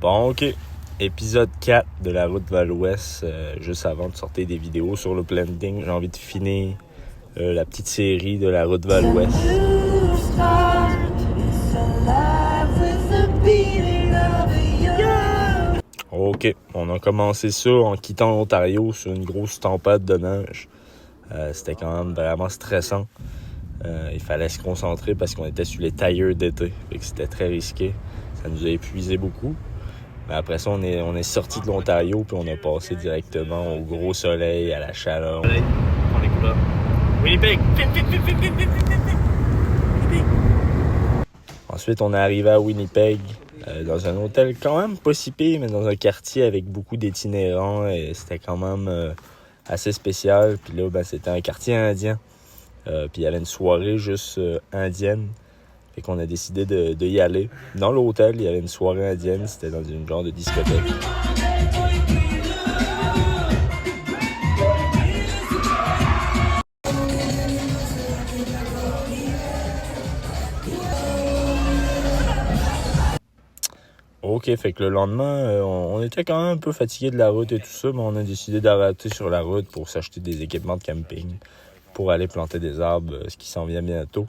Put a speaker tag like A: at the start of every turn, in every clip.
A: Bon, ok. Épisode 4 de la route vers l'ouest. Juste avant de sortir des vidéos sur le planting, j'ai envie de finir la petite série de la route vers l'ouest. Ok, on a commencé ça en quittant l'Ontario sur une grosse tempête de neige. C'était quand même vraiment stressant. Il fallait se concentrer parce qu'on était sur les tailleurs d'été. Fait que c'était très risqué. Ça nous a épuisé beaucoup. Mais après ça, on est sorti de l'Ontario puis on a passé directement au gros soleil, à la chaleur.
B: Prends les couleurs. Winnipeg!
A: Ensuite, on est arrivé à Winnipeg, dans un hôtel quand même pas si pire, mais dans un quartier avec beaucoup d'itinérants. Et c'était quand même assez spécial. Puis là, c'était un quartier indien. Puis il y avait une soirée juste indienne. Fait qu'on a décidé de y aller. Dans l'hôtel, il y avait une soirée indienne. C'était dans une genre de discothèque. OK, fait que le lendemain, on était quand même un peu fatigué de la route et tout ça, mais on a décidé d'arrêter sur la route pour s'acheter des équipements de camping, pour aller planter des arbres, ce qui s'en vient bientôt.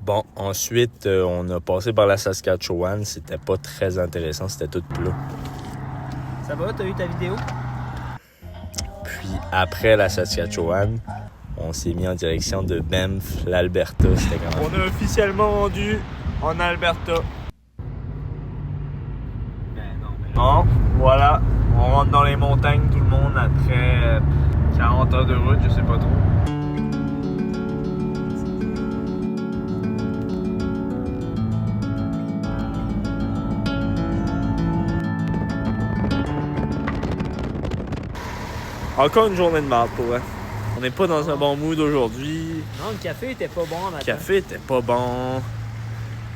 A: Bon, ensuite, on a passé par la Saskatchewan. C'était pas très intéressant, c'était tout plat.
B: Ça va, t'as eu ta vidéo?
A: Puis après la Saskatchewan, on s'est mis en direction de Banff, l'Alberta. C'était quand même...
B: On a officiellement rendu en Alberta.
A: Bon, voilà, on rentre dans les montagnes tout le monde après 40 heures de route, je sais pas trop. Encore une journée de marde pour vrai. On n'est pas dans un bon mood aujourd'hui.
B: Non, le café était pas bon en matin.
A: Le café était pas bon.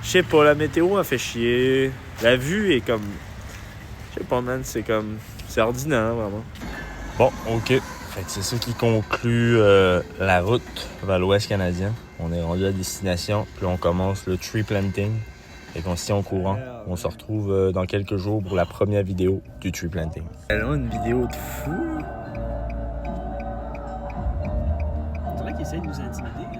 A: Je sais pas, la météo a fait chier. La vue est comme... Je sais pas, man, c'est ordinaire, vraiment. Bon, OK. Fait que c'est ça qui conclut la route vers l'ouest canadien. On est rendu à destination, puis on commence le tree planting. Et qu'on se tient au courant. On se retrouve dans quelques jours pour la première vidéo du tree planting. Alors, une vidéo de fou.
B: On dirait qu'il essaie de nous intimider.